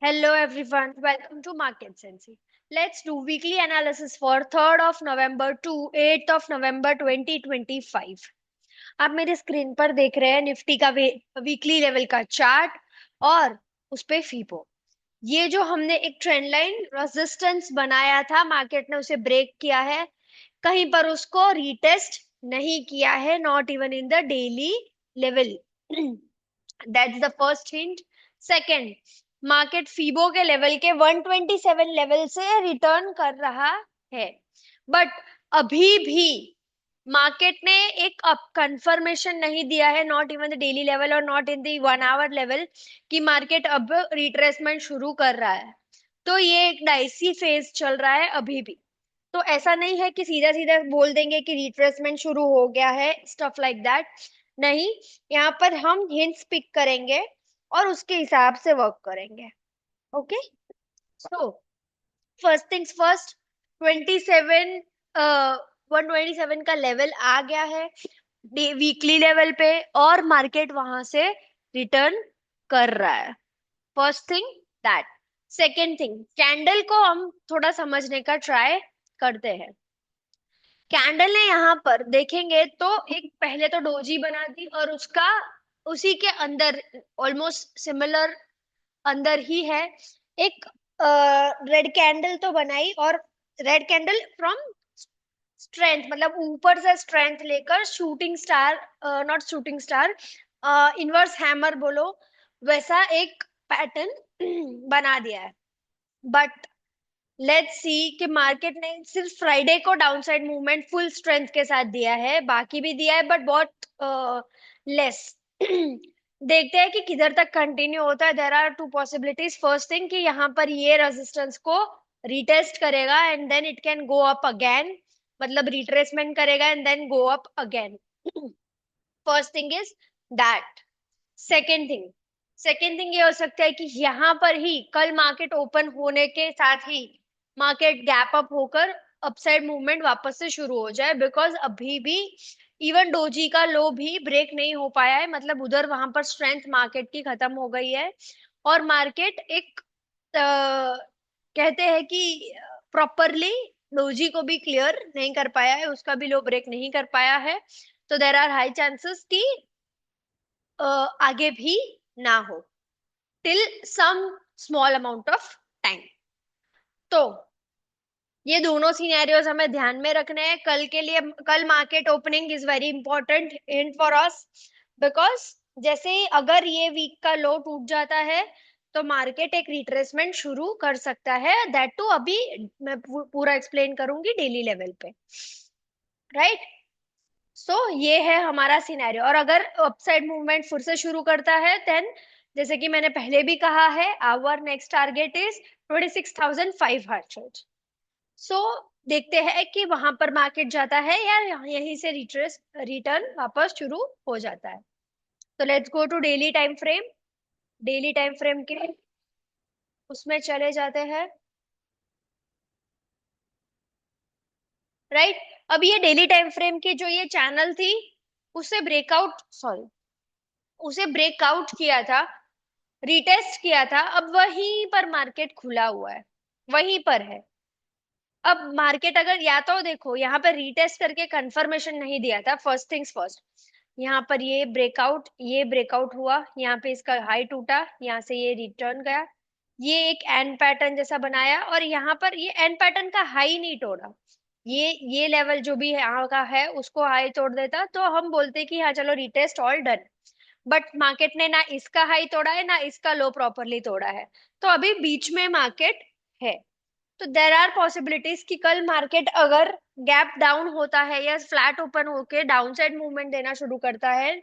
Hello everyone, welcome to Market Sensei. Let's do weekly analysis for 3rd of November to 8th of November 2025. आप मेरे screen पर देख रहे हैं Nifty का वीकली लेवल का चार्ट और उस पे फीबो। ये जो हमने एक ट्रेंड लाइन रेजिस्टेंस बनाया था, मार्केट ने उसे ब्रेक किया है, कहीं पर उसको रीटेस्ट नहीं किया है, not even in the daily level. That's the first hint. Second, market Fibo के लेवल के 127 लेवल से रिटर्न कर रहा है, बट अभी भी मार्केट ने एक अप कंफर्मेशन नहीं दिया है, not even the daily level और not in the 1 hour level, कि मार्केट अब रिट्रेसमेंट शुरू कर रहा है। तो ये एक डाइसी फेज चल रहा है अभी भी। तो ऐसा नहीं है कि सीधा सीधा बोल देंगे कि रिट्रेसमेंट शुरू हो गया है, स्टफ लाइक दैट। नहीं, यहाँ पर हम हिंट्स पिक करेंगे और उसके हिसाब से वर्क करेंगे। Okay, so first things first, 27 127 का लेवल आ गया है वीकली लेवल पे और मार्केट वहां से रिटर्न कर रहा है। First thing that. Second thing, candle को हम थोड़ा समझने का ट्राई करते हैं। कैंडल ने यहाँ पर देखेंगे तो एक पहले तो डोजी बना दी और उसका उसी के अंदर ऑलमोस्ट सिमिलर अंदर ही है एक रेड कैंडल तो बनाई, और रेड कैंडल फ्रॉम स्ट्रेंथ, मतलब ऊपर से स्ट्रेंथ लेकर shooting star, not shooting star, inverse hammer बोलो, वैसा एक पैटर्न बना दिया है। बट लेट्स सी कि मार्केट ने सिर्फ फ्राइडे को डाउनसाइड मूवमेंट फुल स्ट्रेंथ के साथ दिया है, बाकी भी दिया है बट बहुत लेस। देखते हैं कि किधर तक कंटिन्यू होता है। There are two possibilities. First thing कि यहाँ पर ये रेजिस्टेंस को रिटेस्ट करेगा and then it can go up again, मतलब रिट्रेसमेंट करेगा and then go up again. First thing is that. Second thing ये हो सकता है कि यहाँ पर ही कल मार्केट ओपन होने के साथ ही मार्केट गैप अप होकर अपसाइड मूवमेंट वापस से शुरू हो जाए, बिकॉज अभी भी इवन डोजी का लो भी ब्रेक नहीं हो पाया है, मतलब उधर वहां पर स्ट्रेंथ मार्केट की खत्म हो गई है और मार्केट एक कहते हैं कि प्रॉपरली डोजी को भी क्लियर नहीं कर पाया है, उसका भी लो ब्रेक नहीं कर पाया है। तो देर आर हाई चांसेस कि आगे भी ना हो till some small amount of time. तो ये दोनों सिनेरियोज हमें ध्यान में रखने हैं कल के लिए। कल market opening is very important hint for us, because जैसे ही अगर ये वीक का लो टूट जाता है तो मार्केट एक रिट्रेसमेंट शुरू कर सकता है, दैट टू अभी मैं पूरा एक्सप्लेन करूंगी डेली लेवल पे, राइट। सो ये है हमारा सिनेरियो, और अगर अपसाइड मूवमेंट फिर से शुरू करता है देन, जैसे कि मैंने पहले भी कहा है, आवर नेक्स्ट टारगेट इज 26,500। सो देखते हैं कि वहां पर मार्केट जाता है या यहीं से रिटर्न वापस शुरू हो जाता है। तो let's go to daily time frame. Daily time frame के उसमें चले जाते हैं, राइट। अब ये डेली टाइम फ्रेम की जो ये चैनल थी उसे ब्रेकआउट, सॉरी, उसे ब्रेकआउट किया था, रिटेस्ट किया था, अब वहीं पर मार्केट खुला हुआ है, वहीं पर है। अब मार्केट अगर, या तो देखो यहाँ पर रीटेस्ट करके कंफर्मेशन नहीं दिया था, फर्स्ट थिंग्स फर्स्ट, यहाँ पर ये ब्रेकआउट हुआ, यहाँ पे इसका हाई टूटा, यहाँ से ये रिटर्न गया, ये एक एंड पैटर्न जैसा बनाया, और यहाँ पर ये एंड पैटर्न का हाई नहीं तोड़ा, ये लेवल जो भी है यहाँ का है उसको हाई तोड़ देता तो हम बोलते कि हाँ चलो retest all done. But market ने ना इसका हाई तोड़ा है ना इसका लो प्रॉपरली तोड़ा है, तो अभी बीच में मार्केट है। तो देर आर पॉसिबिलिटीज कि कल मार्केट अगर गैप डाउन होता है या फ्लैट ओपन होके डाउन साइड मूवमेंट देना शुरू करता है,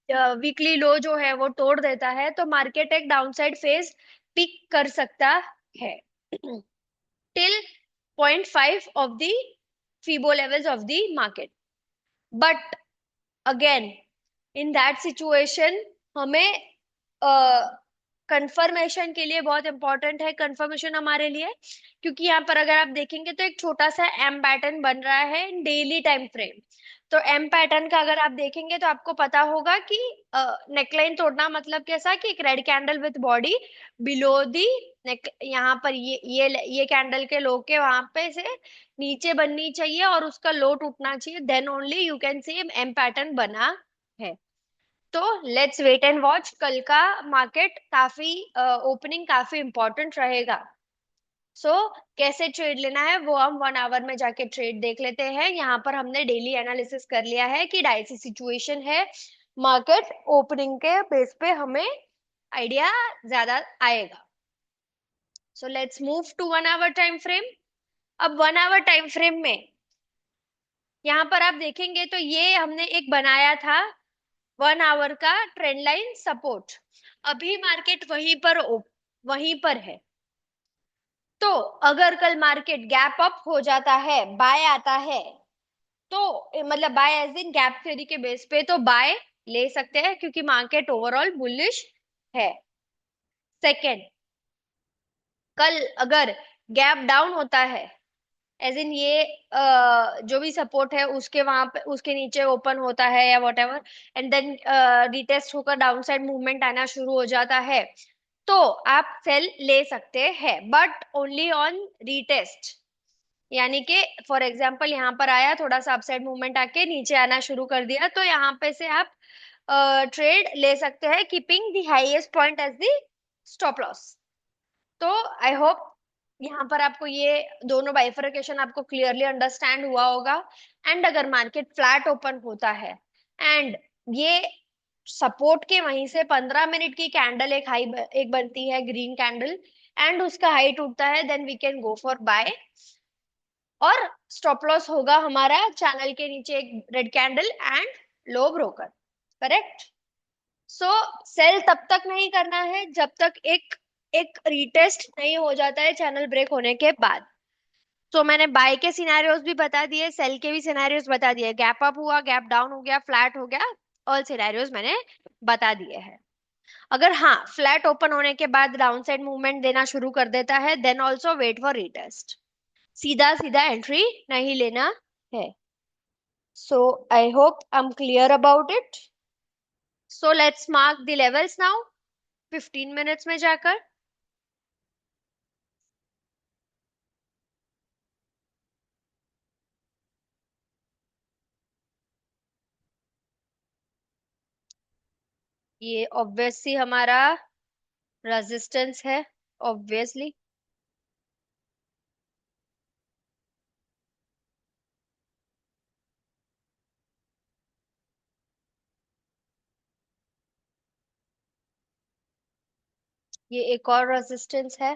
वीकली लो जो है वो तोड़ देता है, तो मार्केट एक डाउन साइड फेज पिक कर सकता है till 0.5 of the Fibo levels of the market. But again in that situation हमें कंफर्मेशन के लिए बहुत इंपॉर्टेंट है कंफर्मेशन हमारे लिए, क्योंकि यहाँ पर अगर आप देखेंगे तो एक छोटा सा एम पैटर्न बन रहा है डेली टाइम फ्रेम। तो एम पैटर्न का अगर आप देखेंगे तो आपको पता होगा कि नेकलाइन तोड़ना मतलब कैसा कि एक red candle with body below the neck, यहाँ पर ये कैंडल के लो के वहां पे से नीचे बननी चाहिए और उसका लो टूटना चाहिए, then only you can say M pattern बना है। तो लेट्स वेट एंड वॉच, कल का मार्केट काफी ओपनिंग काफी इंपॉर्टेंट रहेगा। सो कैसे ट्रेड लेना है वो हम 1 आवर में जाके ट्रेड देख लेते हैं। यहाँ पर हमने डेली एनालिसिस कर लिया है कि डाइसी सिचुएशन है, मार्केट ओपनिंग के बेस पे हमें आइडिया ज्यादा आएगा। So let's move to 1 hour time frame. अब 1 आवर टाइम फ्रेम में यहाँ पर आप देखेंगे तो ये हमने एक बनाया था 1 आवर का ट्रेंड लाइन सपोर्ट। अभी मार्केट वहीं पर है। तो अगर कल मार्केट गैप अप हो जाता है, बाय आता है, तो मतलब buy edge in gap theory के बेस पे तो बाय ले सकते हैं क्योंकि मार्केट ओवरऑल बुलिश है। सेकंड, कल अगर गैप डाउन होता है एज इन ये जो भी सपोर्ट है उसके वहां पे उसके नीचे ओपन होता है या whatever, and then retest होकर डाउन साइड मूवमेंट आना शुरू हो जाता है, तो आप सेल ले सकते हैं बट ओनली ऑन रीटेस्ट। यानी कि फॉर एग्जाम्पल यहाँ पर आया, थोड़ा सा अपसाइड मूवमेंट आके नीचे आना शुरू कर दिया, तो यहाँ पे से आप ट्रेड ले सकते हैं keeping the highest point as the stop loss. तो आई होप यहाँ पर आपको ये दोनों बाइफरकेशन आपको क्लियरली अंडरस्टैंड हुआ होगा। एंड अगर मार्केट फ्लैट ओपन होता है एंड ये सपोर्ट के वहीं से 15 मिनट की कैंडल एक बनती है ग्रीन कैंडल एंड उसका हाई टूटता है, then we can go for buy. और स्टॉप लॉस होगा हमारा चैनल के नीचे एक red candle and low broker, correct. So sell तब तक नहीं करना है जब तक एक एक रीटेस्ट नहीं हो जाता है चैनल ब्रेक होने के बाद। तो मैंने बाय के सिनेरियोज भी बता दिए, सेल के भी सिनेरियोज बता दिए, गैप अप हुआ, गैप डाउन हो गया, फ्लैट हो गया, ऑल सिनेरियोज मैंने बता दिए हैं। अगर हाँ फ्लैट ओपन होने के बाद डाउन साइड मूवमेंट देना शुरू कर देता है, then also wait for retest, सीधा सीधा एंट्री नहीं लेना है। So I hope I am clear about it. So let's mark the levels now 15 minutes में जाकर। ये ऑब्वियसली हमारा रेजिस्टेंस है, ऑब्वियसली। ये एक और रेजिस्टेंस है,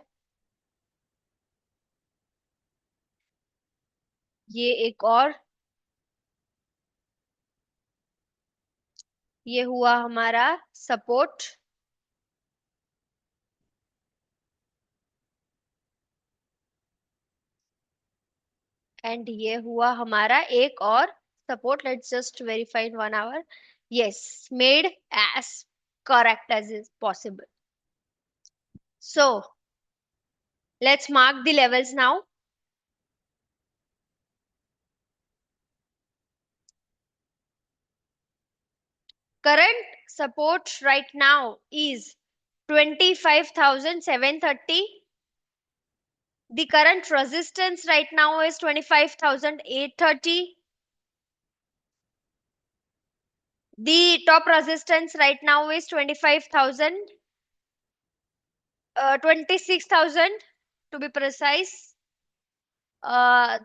ये एक और, ये हुआ हमारा सपोर्ट, एंड ये हुआ हमारा एक और support. Let's just verify in 1 hour. Yes, made as correct as is possible. So let's mark the levels now. Current support right now is 25,730. The current resistance right now is 25,830. The top resistance right now is 25,000, 26,000 to be precise.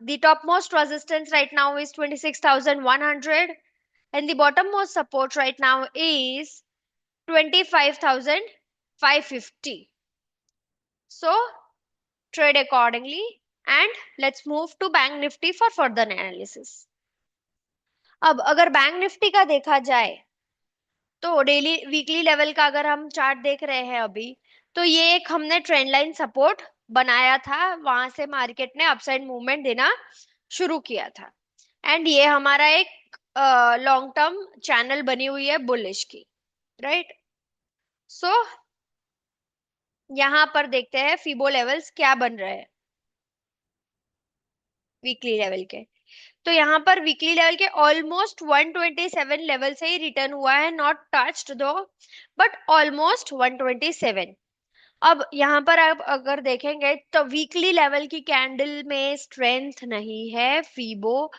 The topmost resistance right now is 26,100 and the bottommost support right now is 25,550. So trade accordingly and let's move to bank Nifty for further analysis. अब अगर bank Nifty का देखा जाए तो daily weekly level का अगर हम chart देख रहे हैं अभी, तो ये एक हमने ट्रेंड लाइन सपोर्ट बनाया था, वहां से मार्केट ने अपसाइड मूवमेंट देना शुरू किया था एंड ये हमारा एक लॉन्ग टर्म चैनल बनी हुई है बुलिश की, राइट। सो यहाँ पर देखते हैं फिबो लेवल्स क्या बन रहे हैं वीकली लेवल के। तो यहाँ पर वीकली लेवल के ऑलमोस्ट 127 लेवल से ही रिटर्न हुआ है, नॉट टच्ड दो, बट ऑलमोस्ट 127। अब यहाँ पर आप अगर देखेंगे तो वीकली लेवल की कैंडल में स्ट्रेंथ नहीं है, फीबो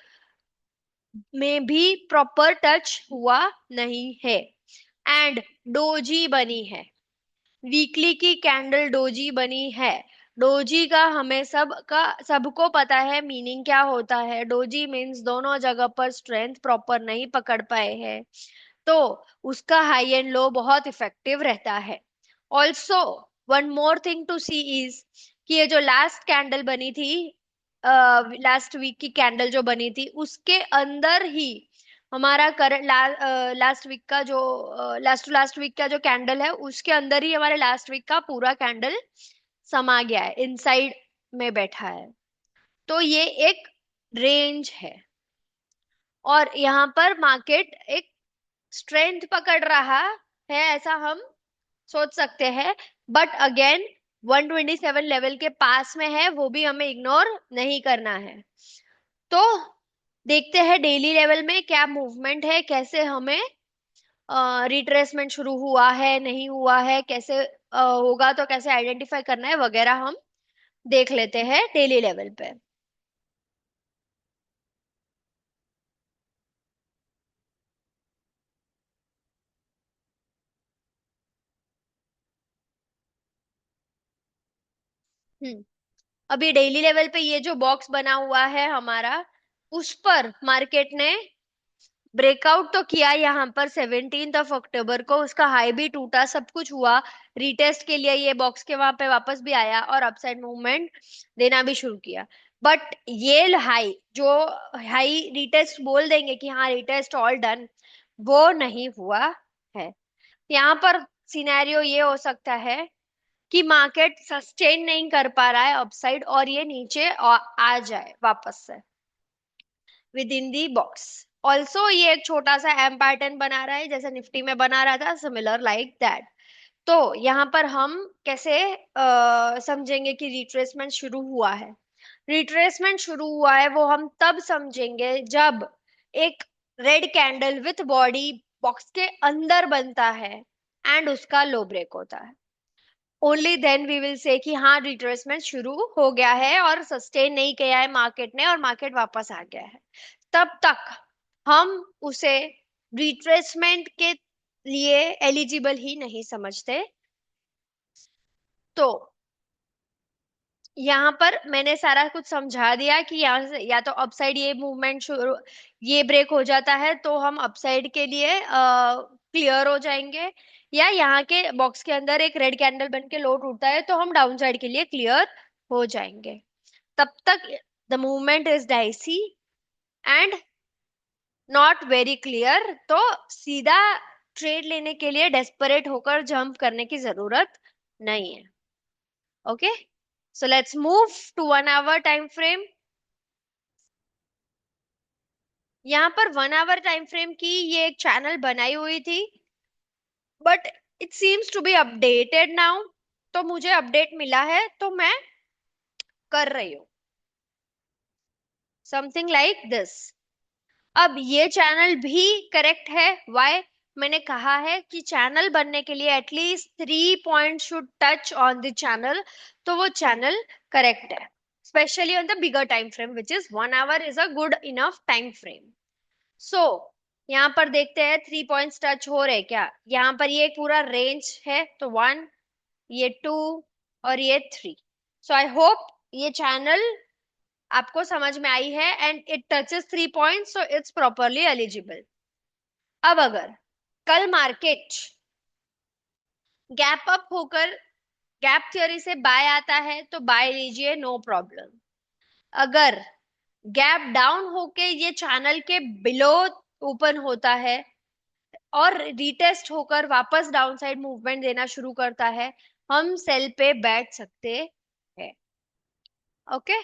में भी प्रॉपर टच हुआ नहीं है, एंड डोजी बनी है। वीकली की कैंडल डोजी बनी है। डोजी का हमें सबको पता है मीनिंग क्या होता है। डोजी मीन्स दोनों जगह पर स्ट्रेंथ प्रॉपर नहीं पकड़ पाए हैं, तो उसका हाई एंड लो बहुत इफेक्टिव रहता है। Also one more thing to see is कि ये जो लास्ट कैंडल बनी थी, लास्ट वीक की कैंडल जो बनी थी, उसके अंदर ही हमारा करंट लास्ट वीक का जो लास्ट टू लास्ट वीक का जो कैंडल है, उसके अंदर ही हमारे लास्ट वीक का पूरा कैंडल समा गया है, इनसाइड में बैठा है। तो ये एक रेंज है, और यहाँ पर मार्केट एक स्ट्रेंथ पकड़ रहा है, ऐसा हम सोच सकते हैं। बट अगेन 127 लेवल के पास में है, वो भी हमें इग्नोर नहीं करना है। तो देखते हैं डेली लेवल में क्या मूवमेंट है, कैसे हमें रिट्रेसमेंट शुरू हुआ है नहीं हुआ है, कैसे होगा, तो कैसे आइडेंटिफाई करना है वगैरह हम देख लेते हैं डेली लेवल पे। हम्म। अभी डेली लेवल पे ये जो बॉक्स बना हुआ है हमारा, उस पर मार्केट ने ब्रेकआउट तो किया यहाँ पर 17 अक्टूबर को, उसका हाई भी टूटा, सब कुछ हुआ। रीटेस्ट के लिए ये बॉक्स के वहां पे वापस भी आया और अपसाइड मूवमेंट देना भी शुरू किया। बट ये हाई जो हाई रीटेस्ट बोल देंगे कि हाँ रीटेस्ट ऑल डन, वो नहीं हुआ है। यहाँ पर सिनेरियो ये हो सकता है कि मार्केट सस्टेन नहीं कर पा रहा है अपसाइड, और ये नीचे आ जाए वापस से with in the box. Also ये एक छोटा सा एम पैटर्न बना रहा है, जैसे निफ्टी में बना रहा था, सिमिलर लाइक दैट। तो यहाँ पर हम कैसे समझेंगे कि रिट्रेसमेंट शुरू हुआ है? रिट्रेसमेंट शुरू हुआ है वो हम तब समझेंगे जब एक red candle with body box के अंदर बनता है एंड उसका लो ब्रेक होता है। Only then we will say कि हाँ रिट्रेसमेंट शुरू हो गया है और सस्टेन नहीं किया है मार्केट ने और मार्केट वापस आ गया है। तब तक हम उसे रिट्रेसमेंट के लिए एलिजिबल ही नहीं समझते। तो यहाँ पर मैंने सारा कुछ समझा दिया कि यहाँ से या तो अपसाइड ये मूवमेंट शुरू, ये ब्रेक हो जाता है तो हम अपसाइड के लिए क्लियर हो जाएंगे, या यहाँ के बॉक्स के अंदर एक रेड कैंडल बन के लो टूटता है तो हम डाउन साइड के लिए क्लियर हो जाएंगे। तब तक the movement is dicey and not very clear, तो सीधा ट्रेड लेने के लिए डेस्परेट होकर जंप करने की जरूरत नहीं है। Okay, so let's move to 1 hour time frame. यहाँ पर 1 आवर टाइम फ्रेम की ये एक चैनल बनाई हुई थी, but it seems to be updated now. तो मुझे अपडेट मिला है तो मैं कर रही हूँ समथिंग लाइक दिस। अब ये चैनल भी करेक्ट है। व्हाई? मैंने कहा है कि चैनल बनने के लिए at least 3 point should touch on the channel, तो वो चैनल करेक्ट है, specially on the bigger time frame which is 1 hour is a good enough time frame. So यहाँ पर देखते हैं 3 पॉइंट्स टच हो रहे क्या। यहाँ पर ये एक पूरा रेंज है, तो 1, ये 2 और ये 3। सो आई होप ये चैनल आपको समझ में आई है and it touches 3 points, so it's properly eligible. अब अगर कल मार्केट गैप अप होकर गैप थ्योरी से बाय आता है तो बाय लीजिए, नो प्रॉब्लम। अगर गैप डाउन होके ये चैनल के बिलो ओपन होता है और रिटेस्ट होकर वापस डाउन साइड मूवमेंट देना शुरू करता है, हम सेल पे बैठ सकते हैं। ओके,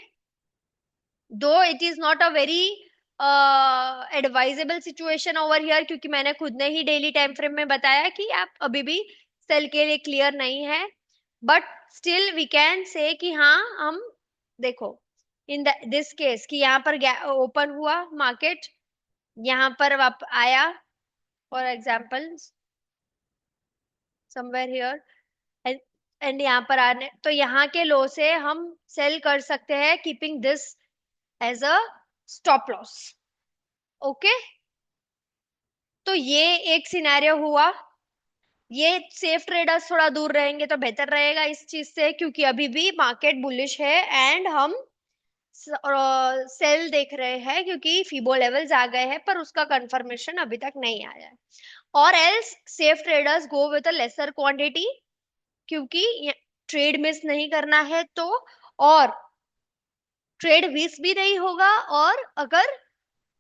दो it is not a very advisable situation over here, क्योंकि मैंने खुद ने ही डेली टाइम फ्रेम में बताया कि आप अभी भी सेल के लिए क्लियर नहीं है। But still we can say कि हाँ हम देखो, इन दिस केस कि यहाँ पर ओपन हुआ मार्केट, यहाँ पर आया, for example somewhere here, and यहाँ पर आने, तो यहाँ के लो से हम सेल कर सकते हैं keeping this as a stop loss. Okay, तो ये एक सिनेरियो हुआ। ये सेफ ट्रेडर्स थोड़ा दूर रहेंगे तो बेहतर रहेगा इस चीज से, क्योंकि अभी भी मार्केट बुलिश है एंड हम सेल देख रहे हैं, क्योंकि फिबो लेवल्स आ गए हैं पर उसका कंफर्मेशन अभी तक नहीं आया है। और else safe traders go with a lesser quantity, क्योंकि ट्रेड मिस नहीं करना है तो, और ट्रेड मिस भी नहीं होगा, और अगर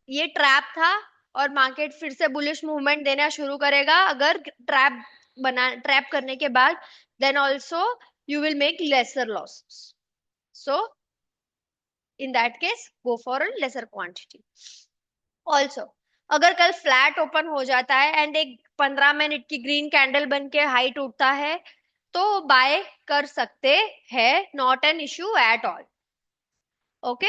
ये ट्रैप था और मार्केट फिर से बुलिश मूवमेंट देना शुरू करेगा अगर ट्रैप करने के बाद, then also you will make lesser losses. So in that case go for a lesser quantity. Also अगर कल फ्लैट ओपन हो जाता है एंड एक 15 मिनट की ग्रीन कैंडल बन के हाई टूटता है, तो बाय कर सकते हैं, not an issue at all. Okay,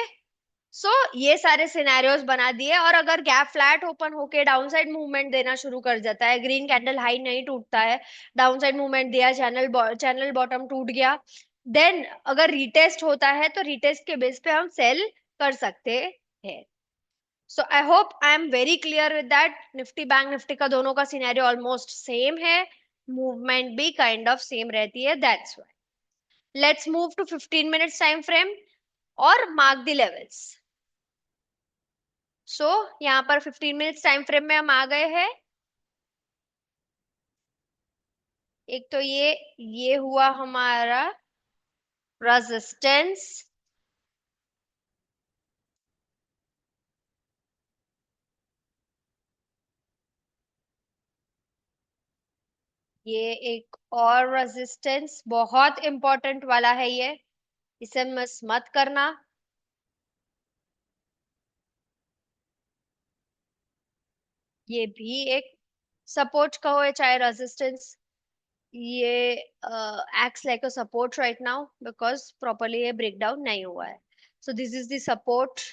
so ये सारे सिनेरियोस बना दिए। और अगर गैप फ्लैट ओपन होके डाउनसाइड मूवमेंट देना शुरू कर जाता है, ग्रीन कैंडल हाई नहीं टूटता है, डाउनसाइड मूवमेंट दिया, चैनल बॉटम टूट गया, देन अगर रिटेस्ट होता है तो रिटेस्ट के बेस पे हम सेल कर सकते हैं। So I hope I am very clear with that. Nifty bank Nifty का दोनों का सिनेरियो ऑलमोस्ट सेम है, मूवमेंट भी काइंड ऑफ सेम रहती है, that's why. Let's move to 15 minutes time frame और मार्क द लेवल्स। सो यहाँ पर 15 मिनट्स टाइम फ्रेम में हम आ गए हैं। एक तो ये हुआ हमारा रेजिस्टेंस, ये एक और रेजिस्टेंस, बहुत इंपॉर्टेंट वाला है ये, इसे मिस मत करना। ये भी एक सपोर्ट कहो या चाहे रेजिस्टेंस, ये acts like a support right now because properly ये breakdown नहीं हुआ है। So this is the support,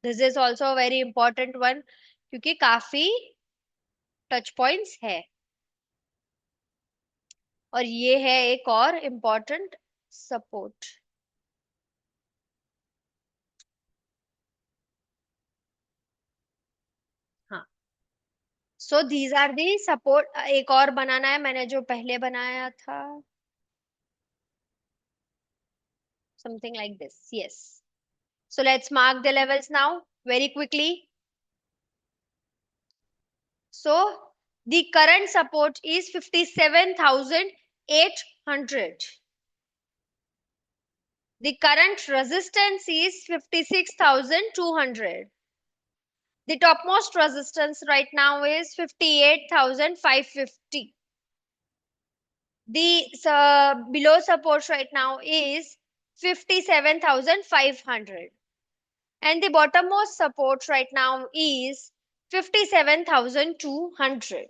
this is also a very important one, क्योंकि काफी टच पॉइंट्स है। और ये है एक और इम्पोर्टेंट सपोर्ट। हाँ, so these are the support. एक और बनाना है मैंने जो पहले बनाया था, something like this, yes. So let's mark the levels now very quickly. So the current support is 57,800. The current resistance is 56,200. The topmost resistance right now is 58,550. The below support right now is 57,500. And the bottommost support right now is 57,200.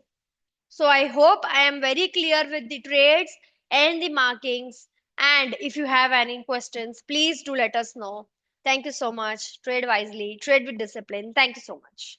So I hope I am very clear with the trades and the markings. And if you have any questions, please do let us know. Thank you so much. Trade wisely, trade with discipline. Thank you so much.